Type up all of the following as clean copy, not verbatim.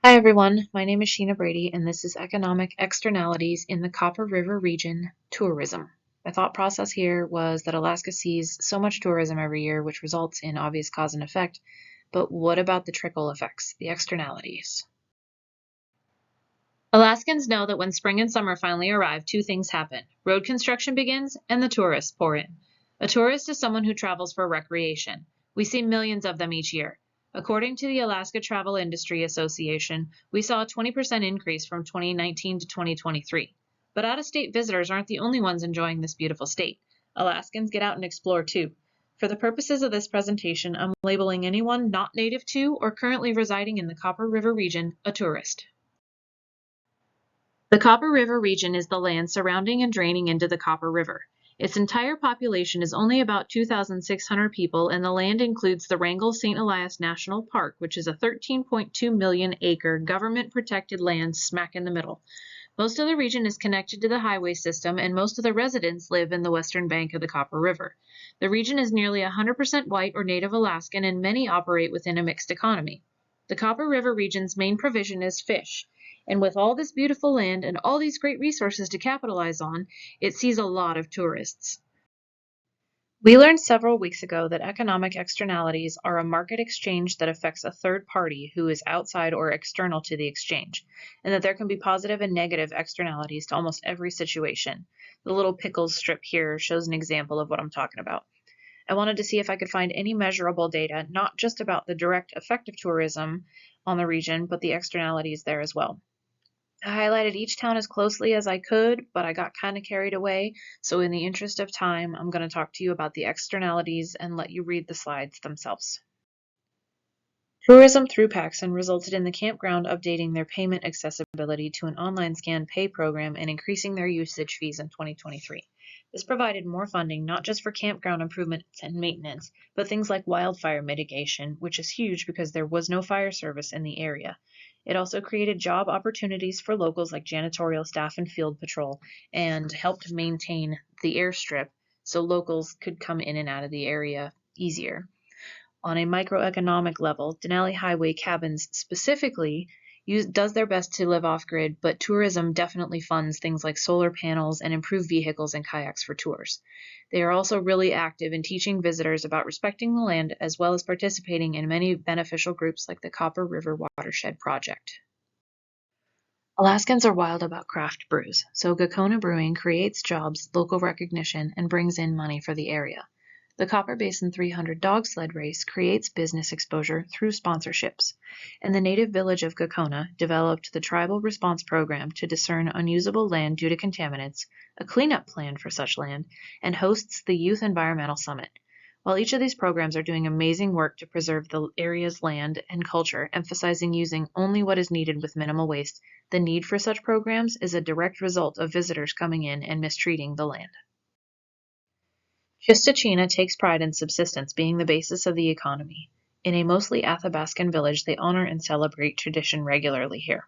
Hi everyone, my name is Sheena Brady and this is Economic Externalities in the Copper River Region Tourism. My thought process here was that Alaska sees so much tourism every year, which results in obvious cause and effect, but what about the trickle effects, the externalities? Alaskans know that when spring and summer finally arrive, two things happen. Road construction begins and the tourists pour in. A tourist is someone who travels for recreation. We see millions of them each year. According to the Alaska Travel Industry Association, we saw a 20% increase from 2019 to 2023. But out-of-state visitors aren't the only ones enjoying this beautiful state. Alaskans get out and explore too. For the purposes of this presentation, I'm labeling anyone not native to or currently residing in the Copper River region a tourist. The Copper River region is the land surrounding and draining into the Copper River. Its entire population is only about 2,600 people, and the land includes the Wrangell-St. Elias National Park, which is a 13.2 million acre government-protected land smack in the middle. Most of the region is connected to the highway system, and most of the residents live in the western bank of the Copper River. The region is nearly 100% white or Native Alaskan, and many operate within a mixed economy. The Copper River region's main provision is fish. And with all this beautiful land and all these great resources to capitalize on, it sees a lot of tourists. We learned several weeks ago that economic externalities are a market exchange that affects a third party who is outside or external to the exchange, and that there can be positive and negative externalities to almost every situation. The little pickles strip here shows an example of what I'm talking about. I wanted to see if I could find any measurable data, not just about the direct effect of tourism on the region, but the externalities there as well. I highlighted each town as closely as I could, but I got kind of carried away, so in the interest of time, I'm going to talk to you about the externalities and let you read the slides themselves. Tourism through Paxson resulted in the campground updating their payment accessibility to an online scan pay program and increasing their usage fees in 2023. This provided more funding not just for campground improvements and maintenance, but things like wildfire mitigation, which is huge because there was no fire service in the area. It also created job opportunities for locals like janitorial staff and field patrol, and helped maintain the airstrip so locals could come in and out of the area easier. On a microeconomic level, Denali Highway Cabins specifically does their best to live off-grid, but tourism definitely funds things like solar panels and improved vehicles and kayaks for tours. They are also really active in teaching visitors about respecting the land, as well as participating in many beneficial groups like the Copper River Watershed Project. Alaskans are wild about craft brews, so Gakona Brewing creates jobs, local recognition, and brings in money for the area. The Copper Basin 300 dog sled race creates business exposure through sponsorships, and the native village of Gakona developed the Tribal Response Program to discern unusable land due to contaminants, a cleanup plan for such land, and hosts the Youth Environmental Summit. While each of these programs are doing amazing work to preserve the area's land and culture, emphasizing using only what is needed with minimal waste, the need for such programs is a direct result of visitors coming in and mistreating the land. Chistachina takes pride in subsistence being the basis of the economy. In a mostly Athabascan village, they honor and celebrate tradition regularly here.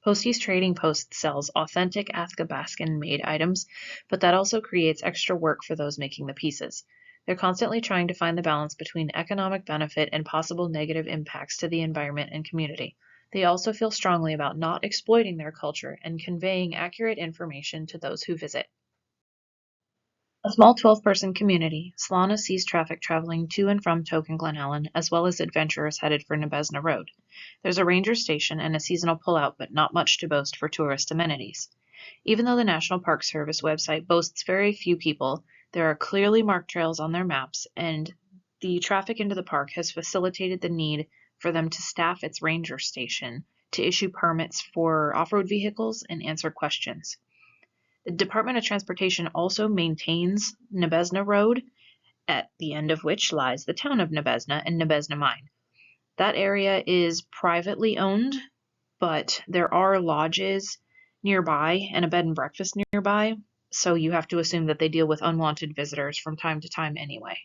Postie's Trading Post sells authentic Athabascan-made items, but that also creates extra work for those making the pieces. They're constantly trying to find the balance between economic benefit and possible negative impacts to the environment and community. They also feel strongly about not exploiting their culture and conveying accurate information to those who visit. A small 12-person community, Solana sees traffic traveling to and from Tok and Glen Ellen, as well as adventurers headed for Nebezna Road. There's a ranger station and a seasonal pullout, but not much to boast for tourist amenities. Even though the National Park Service website boasts very few people, there are clearly marked trails on their maps, and the traffic into the park has facilitated the need for them to staff its ranger station to issue permits for off-road vehicles and answer questions. The Department of Transportation also maintains Nebezna Road, at the end of which lies the town of Nebezna and Nebezna Mine. That area is privately owned, but there are lodges nearby and a bed and breakfast nearby, so you have to assume that they deal with unwanted visitors from time to time anyway.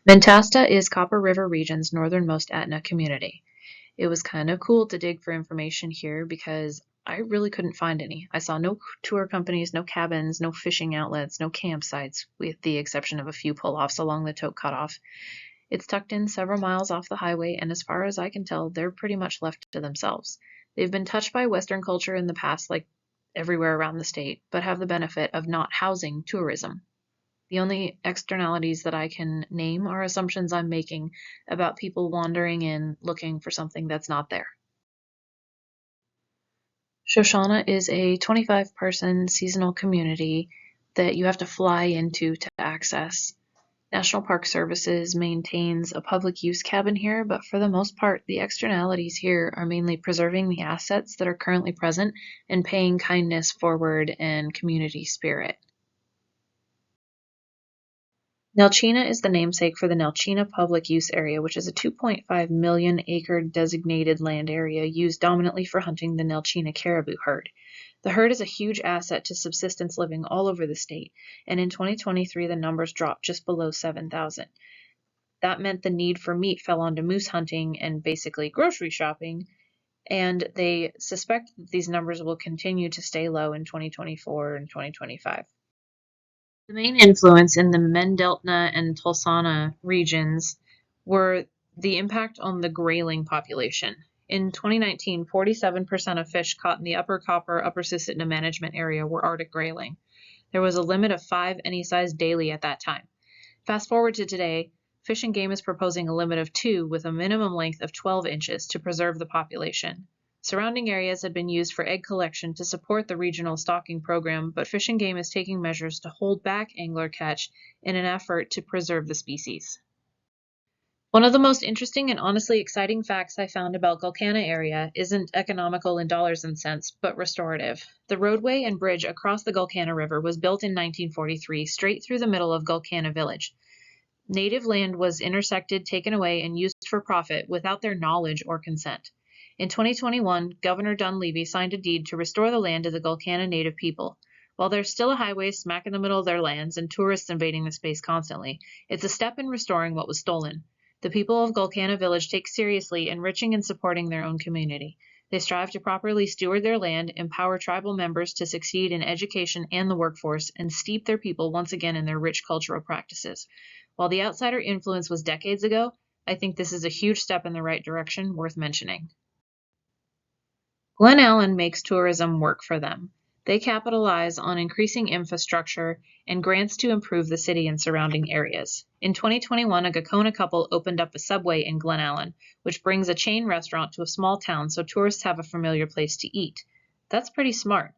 Mentasta is Copper River Region's northernmost Aetna community. It was kind of cool to dig for information here because I really couldn't find any. I saw no tour companies, no cabins, no fishing outlets, no campsites, with the exception of a few pull-offs along the Tok Cutoff. It's tucked in several miles off the highway, and as far as I can tell, they're pretty much left to themselves. They've been touched by Western culture in the past, like everywhere around the state, but have the benefit of not housing tourism. The only externalities that I can name are assumptions I'm making about people wandering in looking for something that's not there. Shoshana is a 25-person seasonal community that you have to fly into to access. National Park Services maintains a public use cabin here, but for the most part, the externalities here are mainly preserving the assets that are currently present and paying kindness forward and community spirit. Nelchina is the namesake for the Nelchina Public Use Area, which is a 2.5 million acre designated land area used dominantly for hunting the Nelchina caribou herd. The herd is a huge asset to subsistence living all over the state, and in 2023 the numbers dropped just below 7,000. That meant the need for meat fell onto moose hunting and basically grocery shopping, and they suspect that these numbers will continue to stay low in 2024 and 2025. The main influence in the Mendeltna and Tulsana regions were the impact on the grayling population. In 2019, 47% of fish caught in the Upper Copper, Upper Susitna Management Area were Arctic grayling. There was a limit of 5 any size daily at that time. Fast forward to today, Fish and Game is proposing a limit of 2 with a minimum length of 12 inches to preserve the population. Surrounding areas had been used for egg collection to support the regional stocking program, but Fish and Game is taking measures to hold back angler catch in an effort to preserve the species. One of the most interesting and honestly exciting facts I found about Gulkana area isn't economical in dollars and cents, but restorative. The roadway and bridge across the Gulkana River was built in 1943 straight through the middle of Gulkana village. Native land was intersected, taken away, and used for profit without their knowledge or consent. In 2021, Governor Dunleavy signed a deed to restore the land to the Gulkana Native people. While there's still a highway smack in the middle of their lands and tourists invading the space constantly, it's a step in restoring what was stolen. The people of Gulkana Village take seriously enriching and supporting their own community. They strive to properly steward their land, empower tribal members to succeed in education and the workforce, and steep their people once again in their rich cultural practices. While the outsider influence was decades ago, I think this is a huge step in the right direction, worth mentioning. Glen Allen makes tourism work for them. They capitalize on increasing infrastructure and grants to improve the city and surrounding areas. In 2021, a Gakona couple opened up a Subway in Glen Allen, which brings a chain restaurant to a small town so tourists have a familiar place to eat. That's pretty smart.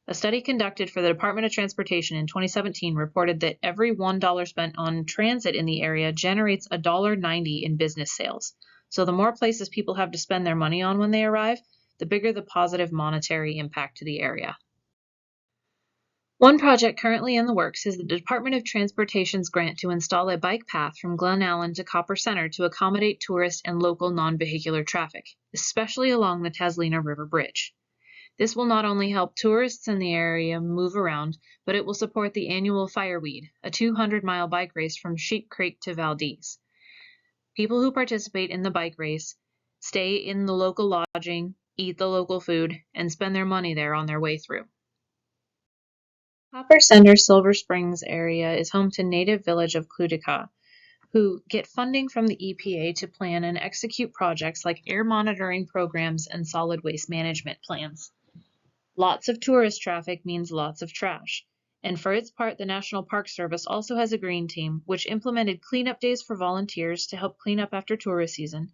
A study conducted for the Department of Transportation in 2017 reported that every $1 spent on transit in the area generates $1.90 in business sales. So the more places people have to spend their money on when they arrive, the bigger the positive monetary impact to the area. One project currently in the works is the Department of Transportation's grant to install a bike path from Glen Allen to Copper Center to accommodate tourist and local non-vehicular traffic, especially along the Taslina River Bridge. This will not only help tourists in the area move around, but it will support the annual Fireweed, a 200-mile bike race from Sheep Creek to Valdez. People who participate in the bike race stay in the local lodging, eat the local food, and spend their money there on their way through. Copper Center Silver Springs area is home to native village of Cludica, who get funding from the EPA to plan and execute projects like air monitoring programs and solid waste management plans. Lots of tourist traffic means lots of trash. And for its part, the National Park Service also has a green team, which implemented cleanup days for volunteers to help clean up after tourist season,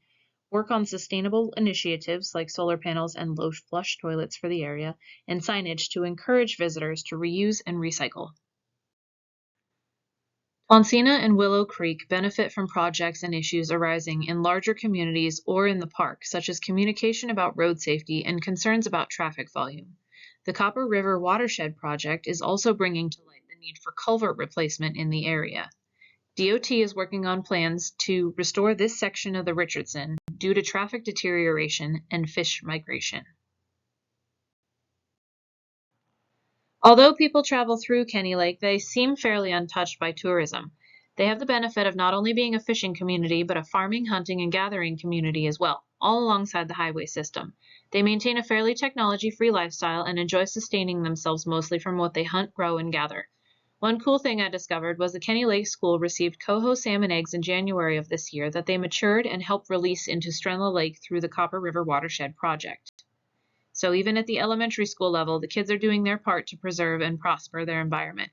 work on sustainable initiatives like solar panels and low flush toilets for the area, and signage to encourage visitors to reuse and recycle. Poncina and Willow Creek benefit from projects and issues arising in larger communities or in the park, such as communication about road safety and concerns about traffic volume. The Copper River Watershed Project is also bringing to light the need for culvert replacement in the area. DOT is working on plans to restore this section of the Richardson due to traffic deterioration and fish migration. Although people travel through Kenny Lake, they seem fairly untouched by tourism. They have the benefit of not only being a fishing community, but a farming, hunting, and gathering community as well, all alongside the highway system. They maintain a fairly technology-free lifestyle and enjoy sustaining themselves mostly from what they hunt, grow, and gather. One cool thing I discovered was the Kenny Lake School received coho salmon eggs in January of this year that they matured and helped release into Strenla Lake through the Copper River Watershed Project. So even at the elementary school level, the kids are doing their part to preserve and prosper their environment.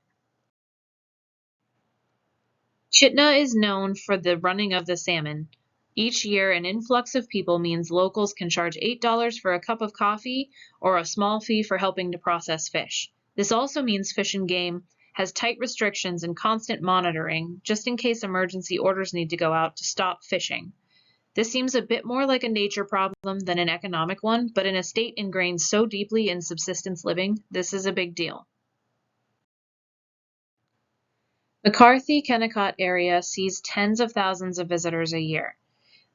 Chitna is known for the running of the salmon. Each year, an influx of people means locals can charge $8 for a cup of coffee or a small fee for helping to process fish. This also means Fish and Game has tight restrictions and constant monitoring, just in case emergency orders need to go out to stop fishing. This seems a bit more like a nature problem than an economic one, but in a state ingrained so deeply in subsistence living, this is a big deal. McCarthy-Kennecott area sees tens of thousands of visitors a year.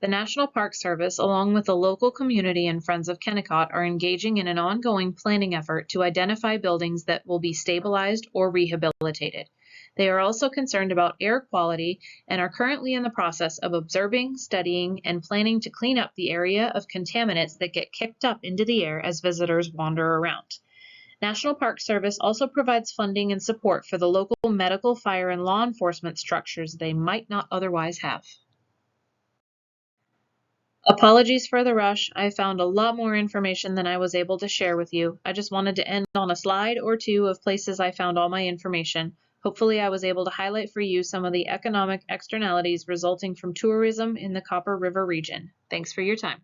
The National Park Service, along with the local community and Friends of Kennecott, are engaging in an ongoing planning effort to identify buildings that will be stabilized or rehabilitated. They are also concerned about air quality and are currently in the process of observing, studying, and planning to clean up the area of contaminants that get kicked up into the air as visitors wander around. National Park Service also provides funding and support for the local medical, fire, and law enforcement structures they might not otherwise have. Apologies for the rush. I found a lot more information than I was able to share with you. I just wanted to end on a slide or two of places I found all my information. Hopefully I was able to highlight for you some of the economic externalities resulting from tourism in the Copper River region. Thanks for your time.